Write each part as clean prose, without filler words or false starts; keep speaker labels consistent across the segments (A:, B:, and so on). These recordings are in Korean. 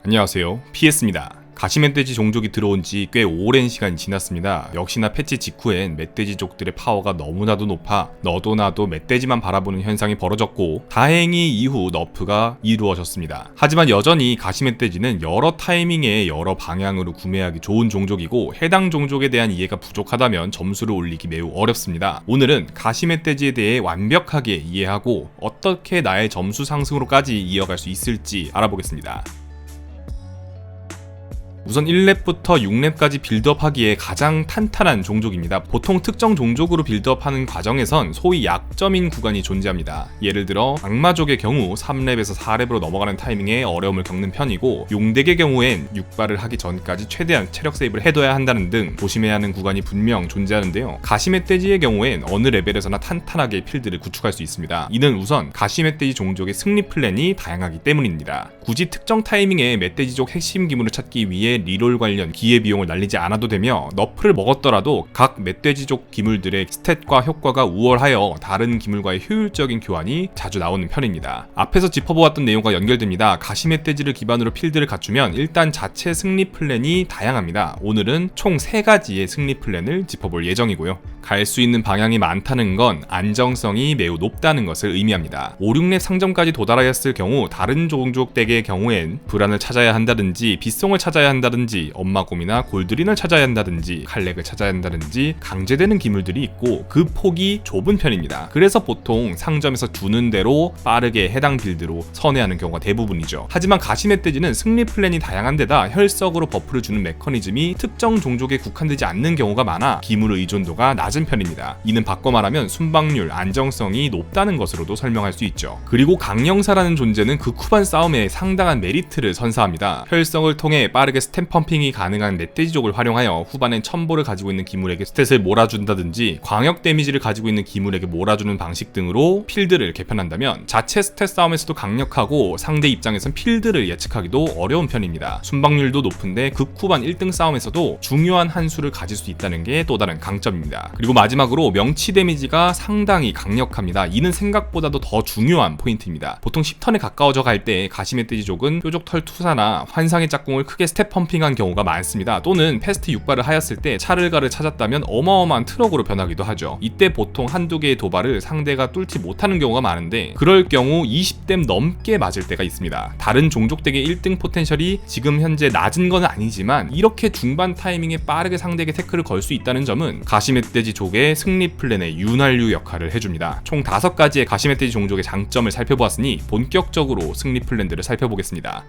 A: 안녕하세요, PS입니다. 가시멧돼지 종족이 들어온 지 꽤 오랜 시간이 지났습니다. 역시나 패치 직후엔 멧돼지족들의 파워가 너무나도 높아 너도 나도 멧돼지만 바라보는 현상이 벌어졌고, 다행히 이후 너프가 이루어졌습니다. 하지만 여전히 가시멧돼지는 여러 타이밍에 여러 방향으로 구매하기 좋은 종족이고, 해당 종족에 대한 이해가 부족하다면 점수를 올리기 매우 어렵습니다. 오늘은 가시멧돼지에 대해 완벽하게 이해하고 어떻게 나의 점수 상승으로까지 이어갈 수 있을지 알아보겠습니다. 우선 1렙부터 6렙까지 빌드업하기에 가장 탄탄한 종족입니다. 보통 특정 종족으로 빌드업하는 과정에선 소위 약점인 구간이 존재합니다. 예를 들어 악마족의 경우 3렙에서 4렙으로 넘어가는 타이밍에 어려움을 겪는 편이고, 용덱의 경우엔 6발을 하기 전까지 최대한 체력 세이브를 해둬야 한다는 등 조심해야 하는 구간이 분명 존재하는데요. 가시멧돼지의 경우엔 어느 레벨에서나 탄탄하게 필드를 구축할 수 있습니다. 이는 우선 가시멧돼지 종족의 승리 플랜이 다양하기 때문입니다. 굳이 특정 타이밍에 멧돼지족 핵심 기물을 찾기 위해 리롤 관련 기회비용을 날리지 않아도 되며, 너프를 먹었더라도 각 멧돼지족 기물들의 스탯과 효과가 우월하여 다른 기물과의 효율적인 교환이 자주 나오는 편입니다. 앞에서 짚어보았던 내용과 연결됩니다. 가시멧돼지를 기반으로 필드를 갖추면 일단 자체 승리 플랜이 다양합니다. 오늘은 총 3가지의 승리 플랜을 짚어볼 예정이고요. 갈 수 있는 방향이 많다는 건 안정성이 매우 높다는 것을 의미합니다. 5, 6렙 상점까지 도달하였을 경우 다른 종족 덱의 경우엔 불안을 찾아야 한다든지, 빗송을 찾아야 한다든지, 엄마곰이나 골드린을 찾아야 한다든지, 칼렉을 찾아야 한다든지 강제되는 기물들이 있고, 그 폭이 좁은 편입니다. 그래서 보통 상점에서 주는 대로 빠르게 해당 빌드로 선회하는 경우가 대부분이죠. 하지만 가시멧돼지는 승리 플랜이 다양한 데다 혈석으로 버프를 주는 메커니즘이 특정 종족에 국한되지 않는 경우가 많아 기물 의존도가 낮은 편입니다. 이는 바꿔 말하면 순방률, 안정성이 높다는 것으로도 설명할 수 있죠. 그리고 강령사라는 존재는 그 후반 싸움에 상당한 메리트를 선사합니다. 혈성을 통해 빠르게 스탬 펌핑이 가능한 멧돼지족을 활용하여 후반엔 첨보를 가지고 있는 기물에게 스탯을 몰아준다든지, 광역 데미지를 가지고 있는 기물에게 몰아주는 방식 등으로 필드를 개편한다면 자체 스탯 싸움에서도 강력하고 상대 입장에선 필드를 예측하기도 어려운 편입니다. 순방률도 높은데 극후반 1등 싸움에서도 중요한 한 수를 가질 수 있다는 게 또 다른 강점입니다. 그리고 마지막으로 명치 데미지가 상당히 강력합니다. 이는 생각보다도 더 중요한 포인트입니다. 보통 10턴에 가까워져 갈 때 가시멧돼지족은 뾰족털 투사나 환상의 짝꿍을 크게 스텝 펌핑한 경우가 많습니다. 또는 패스트 6발을 하였을 때 차를가를 찾았다면 어마어마한 트럭으로 변하기도 하죠. 이때 보통 한두 개의 도발을 상대가 뚫지 못하는 경우가 많은데, 그럴 경우 20댐 넘게 맞을 때가 있습니다. 다른 종족 덱의 1등 포텐셜이 지금 현재 낮은 건 아니지만 이렇게 중반 타이밍에 빠르게 상대에게 태클을 걸 수 있다는 점은 가시멧돼지 족의 승리 플랜의 윤활유 역할을 해줍니다. 총 5가지의 가시멧돼지 종족의 장점을 살펴보았으니 본격적으로 승리 플랜들을 살펴보겠습니다.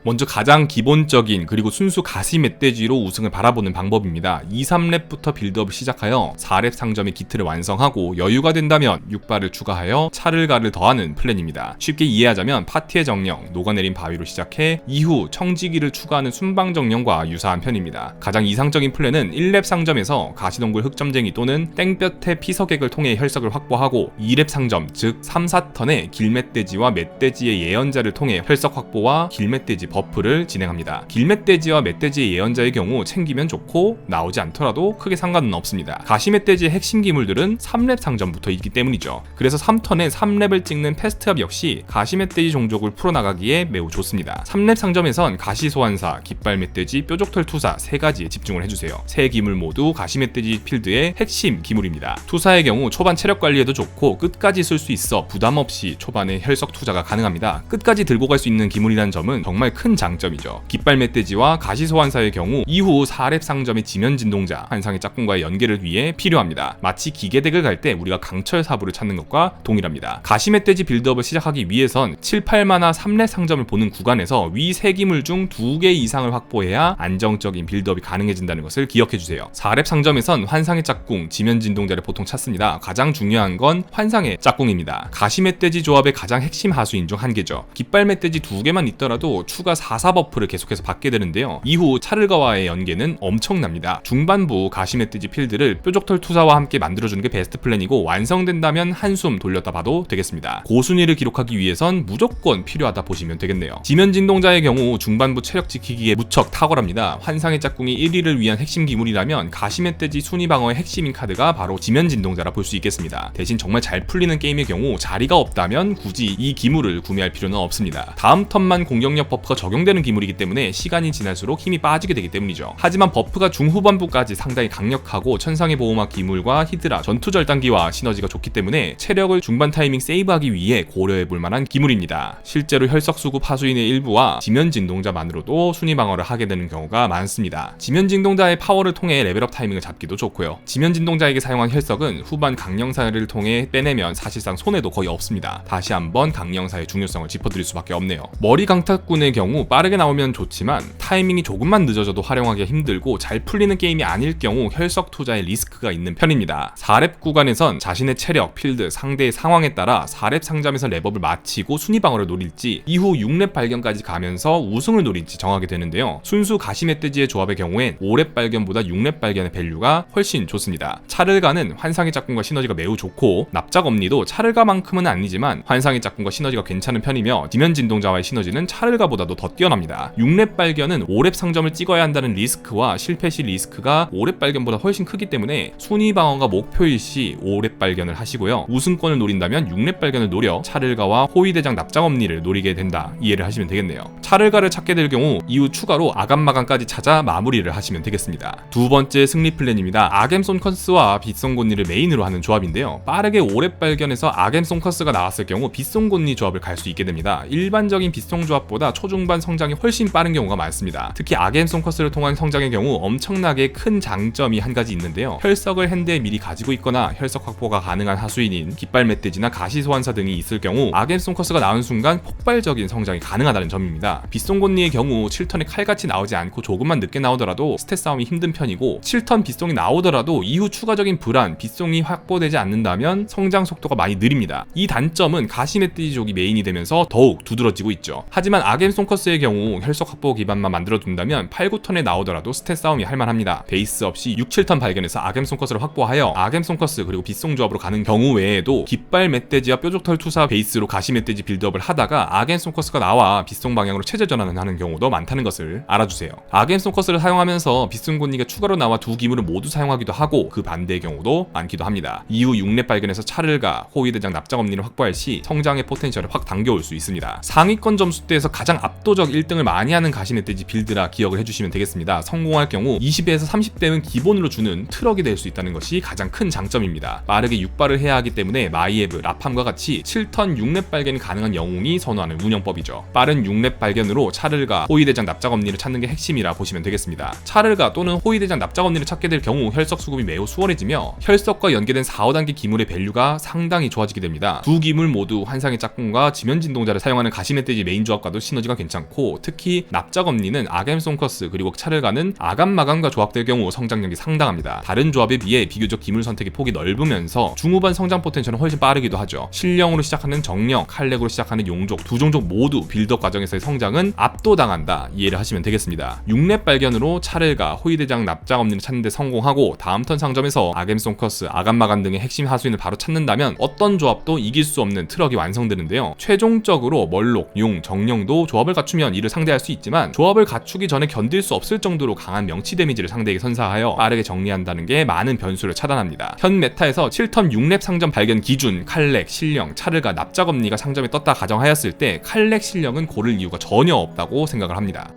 A: 먼저 가장 기본적인 그리고 순수 가시멧돼지로 우승을 바라보는 방법입니다. 2, 3렙부터 빌드업을 시작하여 4렙 상점의 기틀을 완성하고 여유가 된다면 6발을 추가하여 차를가를 더하는 플랜입니다. 쉽게 이해하자면 파티의 정령, 녹아내린 바위로 시작해 이후 청지기를 추가하는 순방정령과 유사한 편입니다. 가장 이상적인 플랜은 1렙 상점에서 가시동굴 흑점쟁이 또는 땡볕의 피서객을 통해 혈석을 확보하고, 2렙 상점 즉 3, 4턴에 길멧돼지와 멧돼지의 예언자를 통해 혈석 확보와 길멧돼지 버프를 진행합니다. 길멧돼지와 멧돼지의 예언자의 경우 챙기면 좋고 나오지 않더라도 크게 상관은 없습니다. 가시멧돼지의 핵심 기물들은 3렙 상점부터 있기 때문이죠. 그래서 3턴에 3렙을 찍는 패스트업 역시 가시멧돼지 종족을 풀어나가기에 매우 좋습니다. 3렙 상점에선 가시소환사, 깃발멧돼지, 뾰족털 투사 3가지에 집중을 해주세요. 3기물 모두 가시멧돼지 필드의 핵심 기물입니다. 투사의 경우 초반 체력 관리에도 좋고 끝까지 쓸 수 있어 부담없이 초반에 혈석 투자가 가능합니다. 끝까지 들고 갈 수 있는 기물이라는 점은 정말 큰 장점이죠. 깃발 멧돼지와 가시소환사의 경우 이후 4렙 상점의 지면진동자, 환상의 짝꿍과의 연계를 위해 필요합니다. 마치 기계덱을 갈 때 우리가 강철 사부를 찾는 것과 동일합니다. 가시멧돼지 빌드업을 시작하기 위해선 7, 8마나 3렙 상점을 보는 구간에서 위 3기물 중 2개 이상을 확보해야 안정적인 빌드업이 가능해진다는 것을 기억해주세요. 4렙 상점에선 환상의 짝꿍, 지면진동자를 보통 찾습니다. 가장 중요한 건 환상의 짝꿍입니다. 가시멧돼지 조합의 가장 핵심 하수인 중 한 개죠. 깃발 멧돼지 2개만 있더라도 추가 추가 4사 버프를 계속해서 받게 되는데요. 이후 차를가와의 연계는 엄청납니다. 중반부 가시멧 띠지 필드를 뾰족털 투사와 함께 만들어주는 게 베스트 플랜이고, 완성된다면 한숨 돌렸다 봐도 되겠습니다. 고순위를 기록하기 위해선 무조건 필요하다 보시면 되겠네요. 지면진동자의 경우 중반부 체력 지키기에 무척 탁월합니다. 환상의 짝꿍이 1위를 위한 핵심 기물이라면 가시멧 떼지 순위 방어의 핵심인 카드가 바로 지면진동자라 볼 수 있겠습니다. 대신 정말 잘 풀리는 게임의 경우 자리가 없다면 굳이 이 기물을 구매할 필요는 없습니다. 다음 턴만 공격력 버프가 적용되는 기물이기 때문에 시간이 지날수록 힘이 빠지게 되기 때문이죠. 하지만 버프가 중후반부까지 상당히 강력하고 천상의 보호막 기물과 히드라, 전투절단기와 시너지가 좋기 때문에 체력을 중반 타이밍 세이브하기 위해 고려해볼 만한 기물입니다. 실제로 혈석수급 하수인의 일부와 지면진동자만으로도 순위 방어를 하게 되는 경우가 많습니다. 지면진동자의 파워를 통해 레벨업 타이밍을 잡기도 좋고요. 지면진동자에게 사용한 혈석은 후반 강령사를 통해 빼내면 사실상 손해도 거의 없습니다. 다시 한번 강령사의 중요성을 짚어드릴 수밖에 없네요. 머리 강타꾼의 경우 빠르게 나오면 좋지만 타이밍이 조금만 늦어져도 활용하기가 힘들고 잘 풀리는 게임이 아닐 경우 혈석 투자의 리스크가 있는 편입니다. 4렙 구간에선 자신의 체력, 필드, 상대의 상황에 따라 4렙 상점에서 랩업을 마치고 순위 방어를 노릴지, 이후 6렙 발견까지 가면서 우승을 노릴지 정하게 되는데요. 순수 가시멧돼지의 조합의 경우엔 5렙 발견보다 6렙 발견의 밸류가 훨씬 좋습니다. 차를가는 환상의 짝꿍과 시너지가 매우 좋고, 납작엄니도 차를가만큼은 아니지만 환상의 짝꿍과 시너지가 괜찮은 편이며, 지면진동자와의 시너지는 차를가보다도 더 뛰어납니다. 6렙 발견은 5렙 상점을 찍어야 한다는 리스크와 실패 시 리스크가 5렙 발견보다 훨씬 크기 때문에 순위 방어가 목표일 시 5렙 발견을 하시고요. 우승권을 노린다면 6렙 발견을 노려 차를가와 호위대장 납작엄니를 노리게 된다, 이해를 하시면 되겠네요. 차를가를 찾게 될 경우 이후 추가로 아감마감까지 찾아 마무리를 하시면 되겠습니다. 두 번째 승리 플랜입니다. 아겜 손커스와 빗송곤니를 메인으로 하는 조합인데요. 빠르게 5렙 발견에서 아겜 손커스가 나왔을 경우 빗송곤니 조합을 갈 수 있게 됩니다. 일반적인 빗송 조합보다 초중반 성장이 훨씬 빠른 경우가 많습니다. 특히 아겜 손커스를 통한 성장의 경우 엄청나게 큰 장점이 한 가지 있는데요. 혈석을 핸드에 미리 가지고 있거나 혈석 확보가 가능한 하수인인 깃발 멧돼지나 가시 소환사 등이 있을 경우 아겜 손커스가 나온 순간 폭발적인 성장이 가능하다는 점입니다. 빗송곤니의 경우 7턴에 칼같이 나오지 않고 조금만 늦게 나오더라도 스탯 싸움이 힘든 편이고, 7턴 빗송이 나오더라도 이후 추가적인 불안, 빗송이 확보되지 않는다면 성장 속도가 많이 느립니다. 이 단점은 가시멧돼지족이 메인이 되면서 더욱 두드러지고 있죠. 하지만 아겜 손커스의 경우 혈석 확보 기반만 만들어둔다면 8, 9턴에 나오더라도 스탯 싸움이 할만합니다. 베이스 없이 6, 7턴 발견해서 아겜 손커스를 확보하여 아겜 손커스 그리고 빗송 조합으로 가는 경우 외에도 깃발 멧돼지와 뾰족털 투사 베이스로 가시멧돼지 빌드업을 하다가 아겜 손커스가 나와 빗송 방향으로 체제 전환을 하는 경우도 많다는 것을 알아주세요. 아겜 손커스를 사용하면서 빗송곤니가 추가로 나와 두 기물을 모두 사용하기도 하고, 그 반대의 경우도 많기도 합니다. 이후 6렙 발견해서 차를가, 호위대장 납작엄니를 확보할 시 성장의 포텐셜을 확 당겨올 수 있습니다. 상위권 점수대에서 가장 압도적 1등을 많이 하는 가시멧돼지 빌드라 기억을 해주시면 되겠습니다. 성공할 경우 20에서 30대는 기본으로 주는 트럭이 될 수 있다는 것이 가장 큰 장점입니다. 빠르게 육발을 해야 하기 때문에 마이에브, 라팜과 같이 7턴 6렙 발견이 가능한 영웅이 선호하는 운영법이죠. 빠른 6렙 발견으로 차를가, 호위대장 납작엄니를 찾는 게 핵심이라 보시면 되겠습니다. 차를가 또는 호위대장 납작엄니를 찾게 될 경우 혈석 수급이 매우 수월해지며 혈석과 연계된 4, 5단계 기물의 밸류가 상당히 좋아지게 됩니다. 두 기물 모두 환상의 짝꿍과 지면진동자를 사용하는 가시멧돼지 메인 조합과도 시너지가 괜찮고, 특히 납작엄니는 아겜 손커스 그리고 차를가는 아감마감과 조합될 경우 성장력이 상당합니다. 다른 조합에 비해 비교적 기물 선택의 폭이 넓으면서 중후반 성장 포텐셜은 훨씬 빠르기도 하죠. 신령으로 시작하는 정령, 칼렉으로 시작하는 용족, 두 종족 모두 빌드업 과정에서의 성장은 압도당한다, 이해를 하시면 되겠습니다. 6렙 발견으로 차를가, 호위대장 납작엄니를 찾는 데 성공하고 다음 턴 상점에서 아겜 손커스, 아감마감 등의 핵심 하수인을 바로 찾는다면 어떤 조합도 이길 수 없는 트럭이 완성되는데요. 최종적으로 멀록, 용, 정령도 조합을 갖추면 이를 상대할 수 있지만, 조합을 갖추기 전에 견딜 수 없을 정도로 강한 명치 데미지를 상대에게 선사하여 빠르게 정리한다는 게 많은 변수를 차단합니다. 현 메타에서 7턴 6렙 상점 발견 기준 칼렉, 신령, 차를가, 납작엄니가 상점에 떴다 가정하였을 때 칼렉, 신령은 고를 이유가 전혀 없다고 생각을 합니다.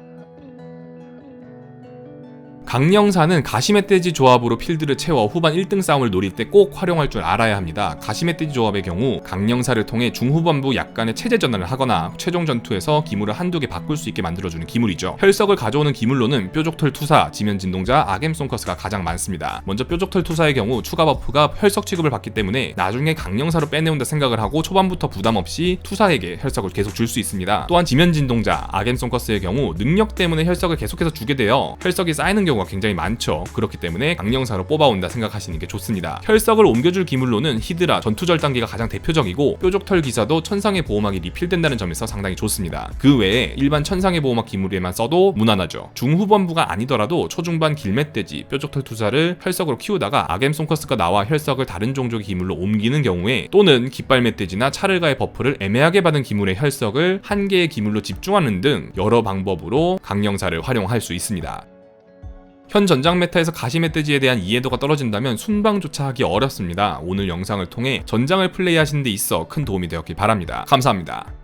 A: 강령사는 가시멧돼지 조합으로 필드를 채워 후반 1등 싸움을 노릴 때 꼭 활용할 줄 알아야 합니다. 가시멧돼지 조합의 경우 강령사를 통해 중후반부 약간의 체제 전환을 하거나 최종 전투에서 기물을 한두 개 바꿀 수 있게 만들어주는 기물이죠. 혈석을 가져오는 기물로는 뾰족털 투사, 지면진동자, 아겜 손커스가 가장 많습니다. 먼저 뾰족털 투사의 경우 추가 버프가 혈석 취급을 받기 때문에 나중에 강령사로 빼내온다 생각을 하고 초반부터 부담 없이 투사에게 혈석을 계속 줄 수 있습니다. 또한 지면진동자, 아겜 손커스의 경우 능력 때문에 혈석을 계속해서 주게 되어 혈석이 쌓이는 경우가 경우가 굉장히 많죠. 그렇기 때문에 강령사로 뽑아온다 생각하시는 게 좋습니다. 혈석을 옮겨줄 기물로는 히드라, 전투절 단계가 가장 대표적이고 뾰족털 기사도 천상의 보호막이 리필된다는 점에서 상당히 좋습니다. 그 외에 일반 천상의 보호막 기물에만 써도 무난하죠. 중후반부가 아니더라도 초중반 길멧돼지, 뾰족털 투사를 혈석으로 키우다가 아겜송커스가 나와 혈석을 다른 종족의 기물로 옮기는 경우에, 또는 깃발멧돼지나 차르가의 버프를 애매하게 받은 기물의 혈석을 한 개의 기물로 집중하는 등 여러 방법으로 강령사를 활용할 수 있습니다. 현 전장 메타에서 가시멧돼지에 대한 이해도가 떨어진다면 순방조차 하기 어렵습니다. 오늘 영상을 통해 전장을 플레이하시는 데 있어 큰 도움이 되었길 바랍니다. 감사합니다.